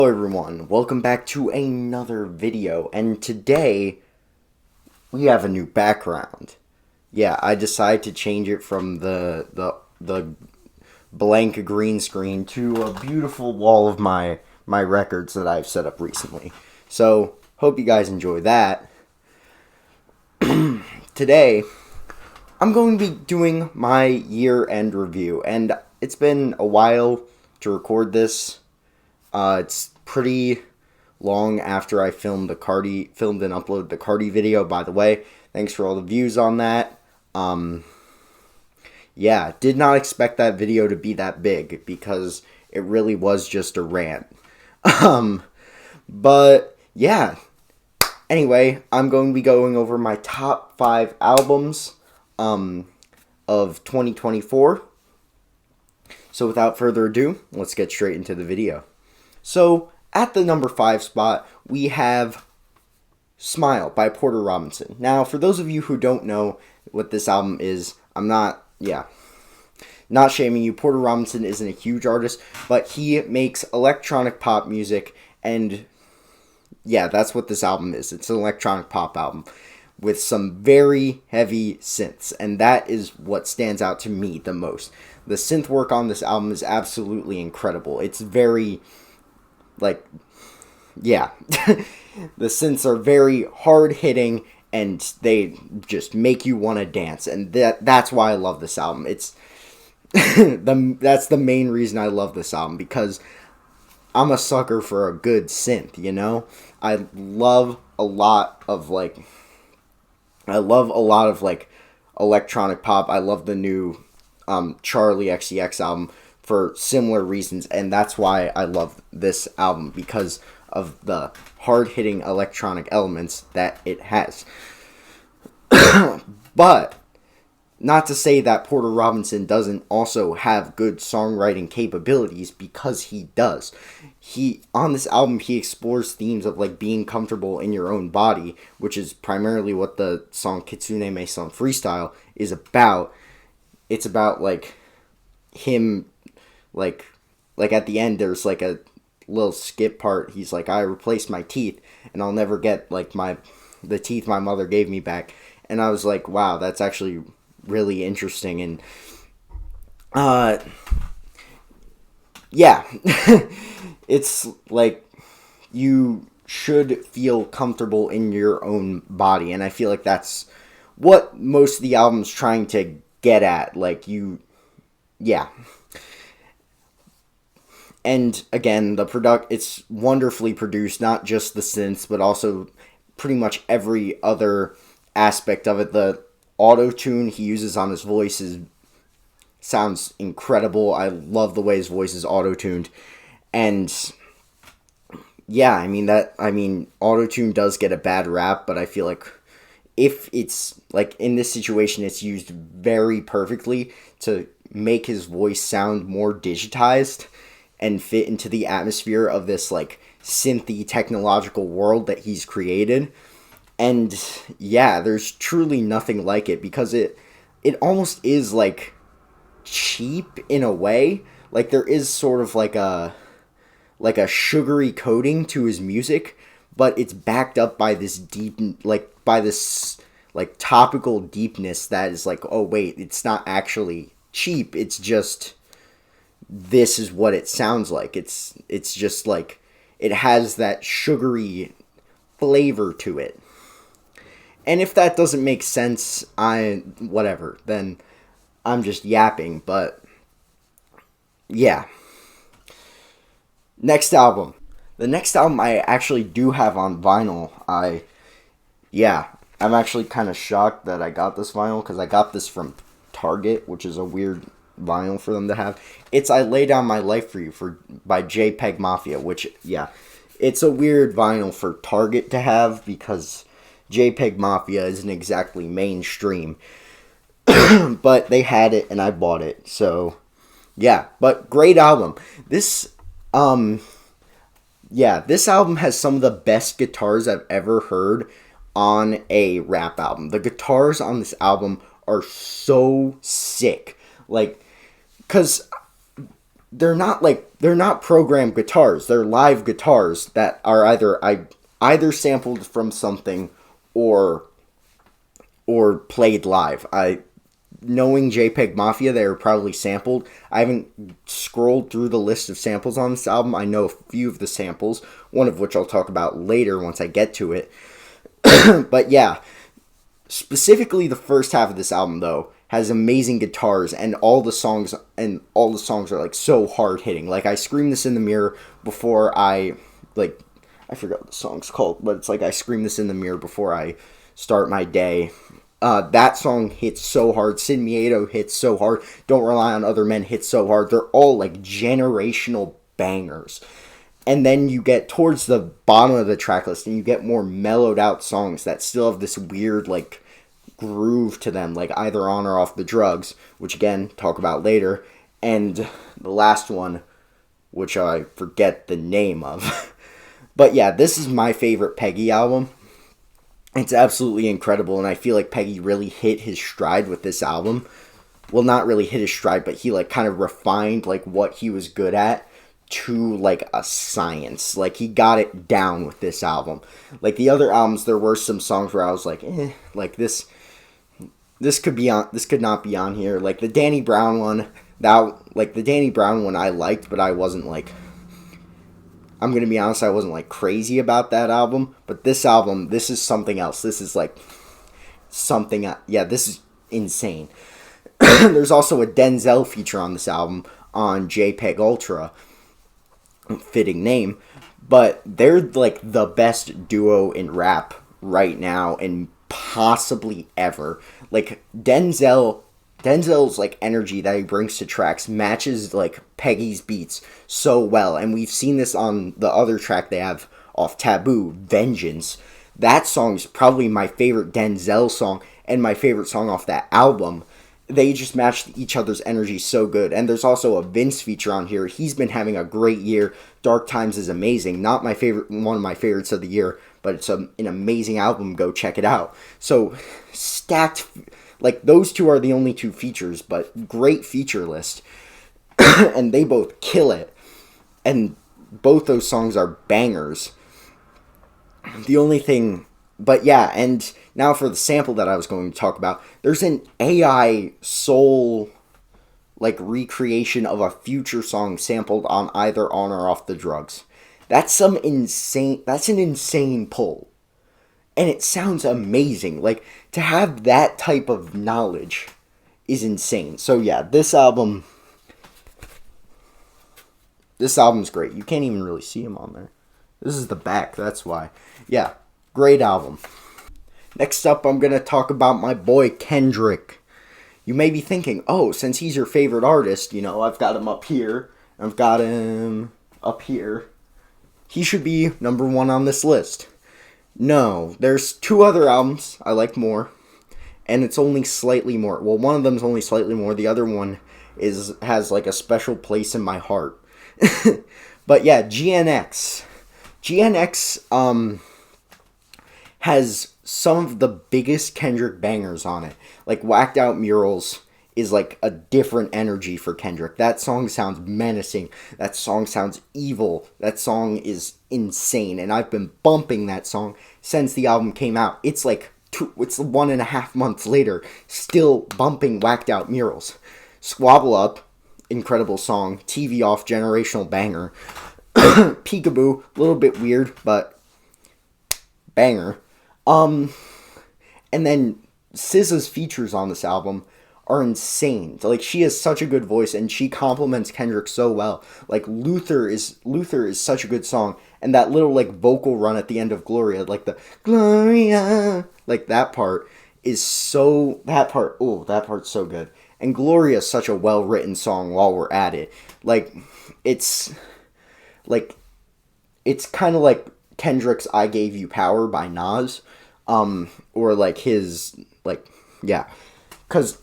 Hello everyone, welcome back to another video, and today we have a new background. Yeah, I decided to change it from the blank green screen to a beautiful wall of my records that I've set up recently. So, hope you guys enjoy that. Today, I'm going to be doing my year-end review, and it's been a while to record this. It's pretty long after I filmed and uploaded the Cardi video, by the way. Thanks for all the views on that. Yeah, did not expect that video to be that big because it really was just a rant. But yeah. Anyway, I'm going to be going over my top 5 albums of 2024. So without further ado, let's get straight into the video. So, at the number 5 spot, we have Smile by Porter Robinson. Now, for those of you who don't know what this album is, I'm not shaming you. Porter Robinson isn't a huge artist, but he makes electronic pop music, and yeah, that's what this album is. It's an electronic pop album with some very heavy synths, and that is what stands out to me the most. The synth work on this album is absolutely incredible. It's very... the synths are very hard-hitting, and they just make you want to dance, and that's why I love this album. It's that's the main reason I love this album, because I'm a sucker for a good synth, you know? I love a lot of electronic pop. I love the new Charli XCX album for similar reasons, and that's why I love this album, because of the hard-hitting electronic elements that it has. But not to say that Porter Robinson doesn't also have good songwriting capabilities, because he does. On this album, he explores themes of being comfortable in your own body, which is primarily what the song Kitsune Maison Freestyle is about. It's about him, at the end there's a little skip part. He's like, I replaced my teeth and I'll never get the teeth my mother gave me back. And I was like, wow, that's actually really interesting. And yeah. It's you should feel comfortable in your own body, and I feel like that's what most of the album's trying to get at. Yeah. And again, it's wonderfully produced, not just the synths, but also pretty much every other aspect of it. The auto-tune he uses on his voice sounds incredible. I love the way his voice is auto-tuned. And yeah, auto-tune does get a bad rap, but I feel like if it's in this situation, it's used very perfectly to make his voice sound more digitized and fit into the atmosphere of this synthy technological world that he's created. And yeah, there's truly nothing like it, because it almost is cheap in a way. There is sort of a sugary coating to his music, but it's backed up by this deep, topical deepness that is oh wait, it's not actually cheap. It's just, this is what it sounds like. It's just it has that sugary flavor to it. And if that doesn't make sense, then I'm just yapping, but yeah. Next album. The next album I actually do have on vinyl. I'm actually kind of shocked that I got this vinyl, because I got this from Target, which is a weird vinyl for them to have. It's I Lay Down My Life For You by JPEG Mafia, which, yeah, it's a weird vinyl for Target to have, because JPEG Mafia isn't exactly mainstream. But they had it and I bought it, so yeah. But great album. This album has some of the best guitars I've ever heard on a rap album. The guitars on this album are so sick. Because they're not programmed guitars. They're live guitars that are either sampled from something or played live. Knowing JPEG Mafia, they were probably sampled. I haven't scrolled through the list of samples on this album. I know a few of the samples, one of which I'll talk about later once I get to it. But yeah, specifically the first half of this album though has amazing guitars, and all the songs are like so hard hitting. Like I scream this in the mirror before I forgot what the song's called, but it's like I scream this in the mirror before I start my day. That song hits so hard. Sin Miedo hits so hard. Don't Rely on Other Men hits so hard. They're all like generational bangers. And then you get towards the bottom of the track list and you get more mellowed out songs that still have this weird like groove to them, like Either On or Off the Drugs, which again, talk about later. And the last one, which I forget the name of. But yeah, this is my favorite Peggy album. It's absolutely incredible, and I feel like Peggy really hit his stride with this album. Well, not really hit his stride, but he like kind of refined like what he was good at to like a science. Like he got it down with this album. Like the other albums, there were some songs where I was like, like this could be on, this could not be on here. Like the Danny Brown one, I liked, but I wasn't like, I'm going to be honest, I wasn't like crazy about that album. But this album, this is something else. This is like something, this is insane. There's also a Denzel feature on this album on JPEG Ultra. Fitting name. But they're like the best duo in rap right now and possibly ever. Like Denzel's like energy that he brings to tracks matches like Peggy's beats so well, and we've seen this on the other track they have off Taboo, Vengeance. That song's probably my favorite Denzel song and my favorite song off that album. They just matched each other's energy so good. And there's also a Vince feature on here. He's been having a great year. Dark Times is amazing. Not my favorite, one of my favorites of the year, but it's an amazing album. Go check it out. So stacked. Like, those two are the only two features, but great feature list. And they both kill it. And both those songs are bangers. The only thing... But yeah, and now for the sample that I was going to talk about. There's an AI soul, like, recreation of a Future song sampled on Either On or Off the Drugs. That's an insane pull. And it sounds amazing. Like, to have that type of knowledge is insane. So yeah, this album's great. You can't even really see him on there. This is the back, that's why. Yeah, great album. Next up, I'm going to talk about my boy Kendrick. You may be thinking, oh, since he's your favorite artist, you know, I've got him up here, I've got him up here. He should be number one on this list. No, there's two other albums I like more, and it's only slightly more. Well, one of them's only slightly more. The other one has like a special place in my heart. But yeah, GNX. GNX has some of the biggest Kendrick bangers on it. Like Whacked Out Murals is like a different energy for Kendrick. That song sounds menacing. That song sounds evil. That song is insane. And I've been bumping that song since the album came out. It's like it's 1.5 months later, still bumping Whacked Out Murals. Squabble Up, incredible song. TV Off, generational banger. Peekaboo, a little bit weird, but banger. And then SZA's features on this album are insane. Like, she has such a good voice, and she complements Kendrick so well. Like, Luther is such a good song, and that little, like, vocal run at the end of Gloria, like the Gloria, like, that part's so good. And Gloria is such a well-written song while we're at it. It's kind of like Kendrick's I Gave You Power by Nas, or like his, like, yeah.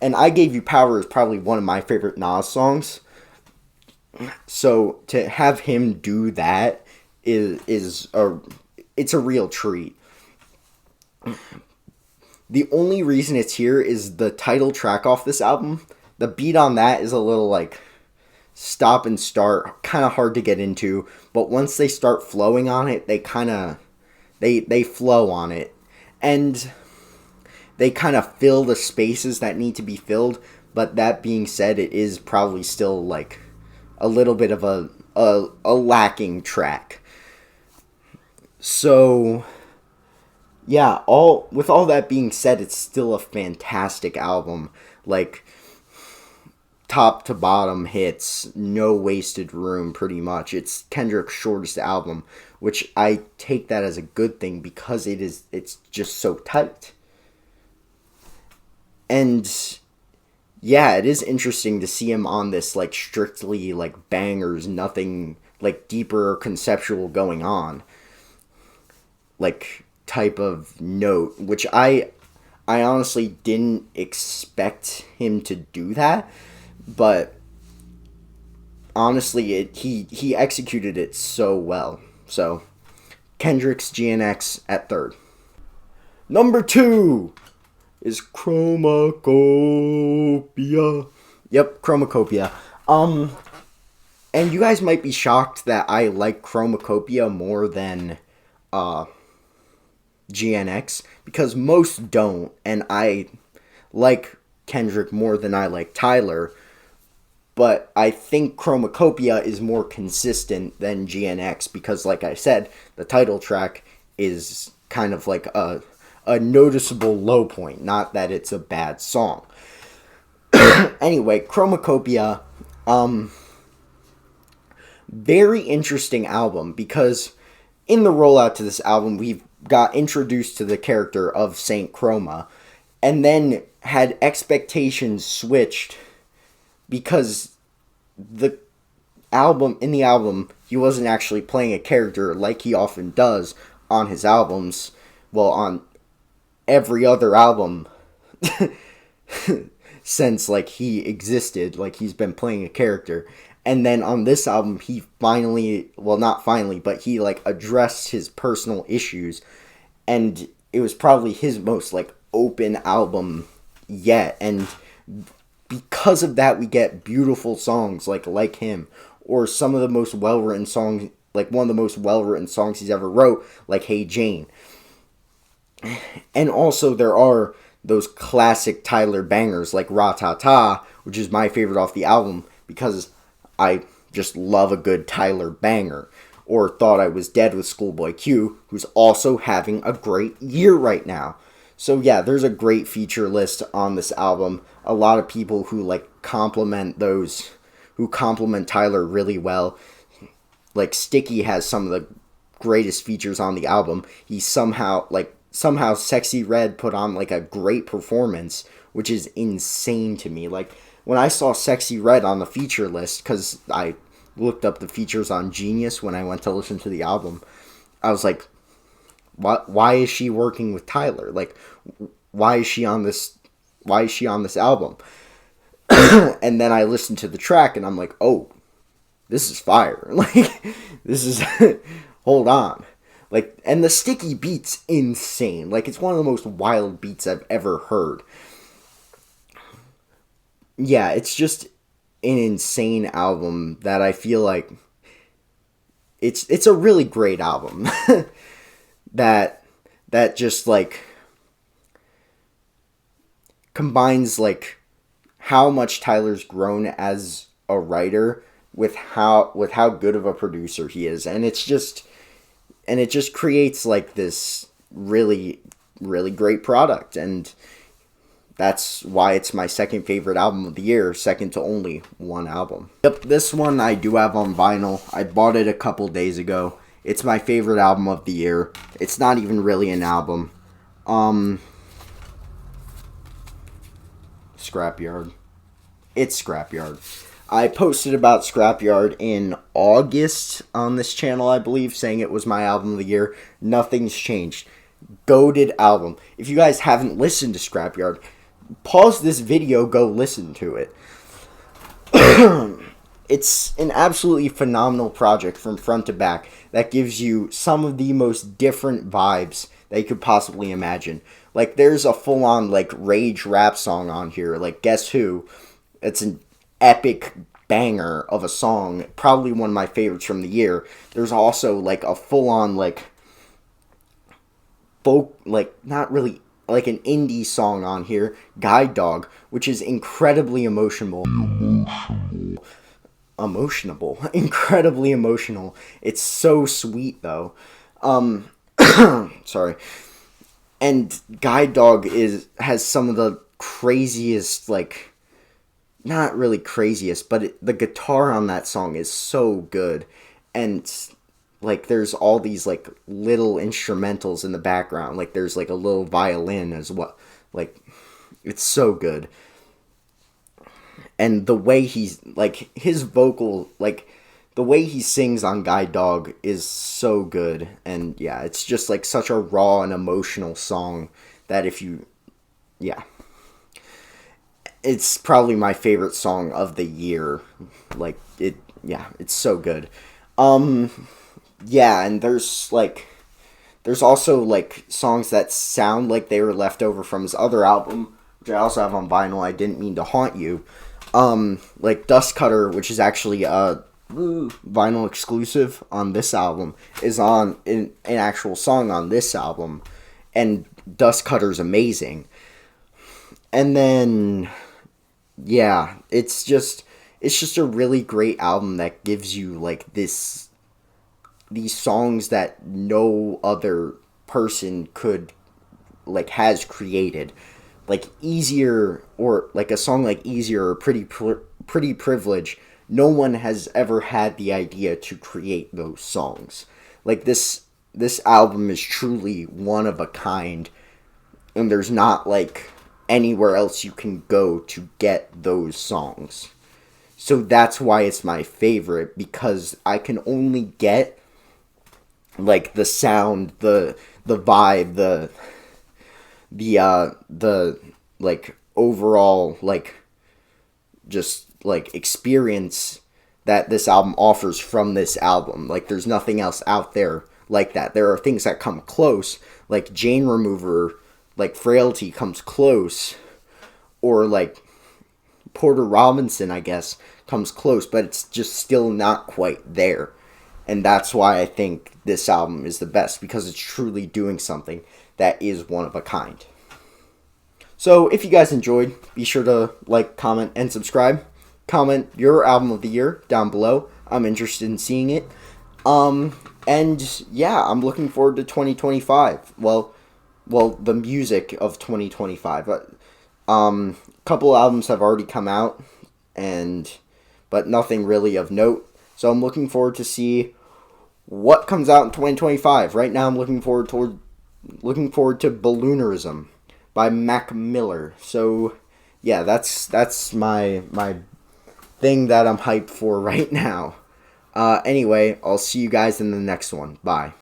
And I Gave You Power is probably one of my favorite Nas songs. So to have him do that it's a real treat. The only reason it's here is the title track off this album. The beat on that is a little like stop and start, kind of hard to get into, but once they start flowing on it, they flow on it, and they kind of fill the spaces that need to be filled. But that being said, it is probably still like a little bit of a lacking track. So yeah, with all that being said, it's still a fantastic album. Like, top to bottom hits, no wasted room, pretty much. It's Kendrick's shortest album, which I take that as a good thing because it's just so tight. And yeah, it is interesting to see him on this like strictly like bangers, nothing like deeper or conceptual going on, like type of note, which I honestly didn't expect him to do that, but honestly he executed it so well. So Kendrick's GNX at third. Number 2 is Chromacopia. Yep, Chromacopia. And you guys might be shocked that I like Chromacopia more than GNX, because most don't, and I like Kendrick more than I like Tyler, but I think Chromacopia is more consistent than GNX because, like I said, the title track is kind of like a noticeable low point, not that it's a bad song. Anyway, Chromacopia, very interesting album, because in the rollout to this album, we've got introduced to the character of Saint Chroma, and then had expectations switched because in the album, he wasn't actually playing a character like he often does on his albums. Well, on every other album since like he existed, like he's been playing a character. And then on this album, he not finally, but he like addressed his personal issues, and it was probably his most like open album yet. And because of that, we get beautiful songs like Him, or some of the most well-written songs, like one of the most well-written songs he's ever wrote, like Hey Jane. And also there are those classic Tyler bangers like Ra-Ta-Ta, which is my favorite off the album because I just love a good Tyler banger. Or Thought I Was Dead with Schoolboy Q, who's also having a great year right now. So yeah, there's a great feature list on this album. A lot of people who compliment Tyler really well. Like Sticky has some of the greatest features on the album. He somehow Sexy Red put on like a great performance, which is insane to me. Like when I saw Sexy Red on the feature list, because I looked up the features on Genius when I went to listen to the album, I was like, why is she working with Tyler? Like, why is she on this album? And then I listened to the track and I'm like, oh, this is fire. Like, this is hold on. Like, and the Sticky beat's insane. Like, it's one of the most wild beats I've ever heard. Yeah, it's just an insane album that I feel like it's a really great album that just like combines like how much Tyler's grown as a writer with how good of a producer he is, and it just creates like this really, really great product, and that's why it's my second favorite album of the year, second to only one album. Yep, this one I do have on vinyl. I bought it a couple days ago. It's my favorite album of the year. It's not even really an album. Scrapyard. It's Scrapyard. I posted about Scrapyard in August on this channel, I believe, saying it was my album of the year. Nothing's changed. Goated album. If you guys haven't listened to Scrapyard, pause this video, go listen to it. It's an absolutely phenomenal project from front to back that gives you some of the most different vibes that you could possibly imagine. Like, there's a full-on, like, rage rap song on here, like Guess Who. It's an epic banger of a song, probably one of my favorites from the year. There's also like a full on like folk, like not really like an indie song on here, Guide Dog, which is incredibly emotional, incredibly emotional. It's so sweet though. Sorry. And Guide Dog has some of the craziest, like, not really craziest, but the guitar on that song is so good. And like there's all these like little instrumentals in the background. Like there's like a little violin as well. Like it's so good. And the way he's like his vocal, like the way he sings on Guide Dog is so good. And yeah, it's just like such a raw and emotional song that if you, yeah, it's probably my favorite song of the year. Like it, yeah, it's so good. Yeah, and there's also like songs that sound like they were left over from his other album, which I also have on vinyl. I Didn't Mean to Haunt You. Like Dust Cutter, which is actually a vinyl exclusive on this album, is on an actual song on this album, and Dust Cutter's amazing. And then yeah, it's just a really great album that gives you like these songs that no other person could like has created, like Easier, or like a song like Easier or Pretty Privilege. No one has ever had the idea to create those songs. Like this album is truly one of a kind, and there's not like anywhere else you can go to get those songs. So that's why it's my favorite, because I can only get like the sound, the vibe, the like overall like just like experience that this album offers from this album. Like there's nothing else out there like that. There are things that come close, like Jane Remover, like Frailty comes close, or like Porter Robinson, I guess, comes close, but it's just still not quite there. And that's why I think this album is the best, because it's truly doing something that is one of a kind. So if you guys enjoyed, be sure to like, comment, and subscribe. Comment your album of the year down below. I'm interested in seeing it. And yeah, I'm looking forward to 2025. Well, the music of 2025. A couple albums have already come out, but nothing really of note. So I'm looking forward to see what comes out in 2025. Right now, I'm looking forward to Balloonerism by Mac Miller. So yeah, that's my thing that I'm hyped for right now. Anyway, I'll see you guys in the next one. Bye.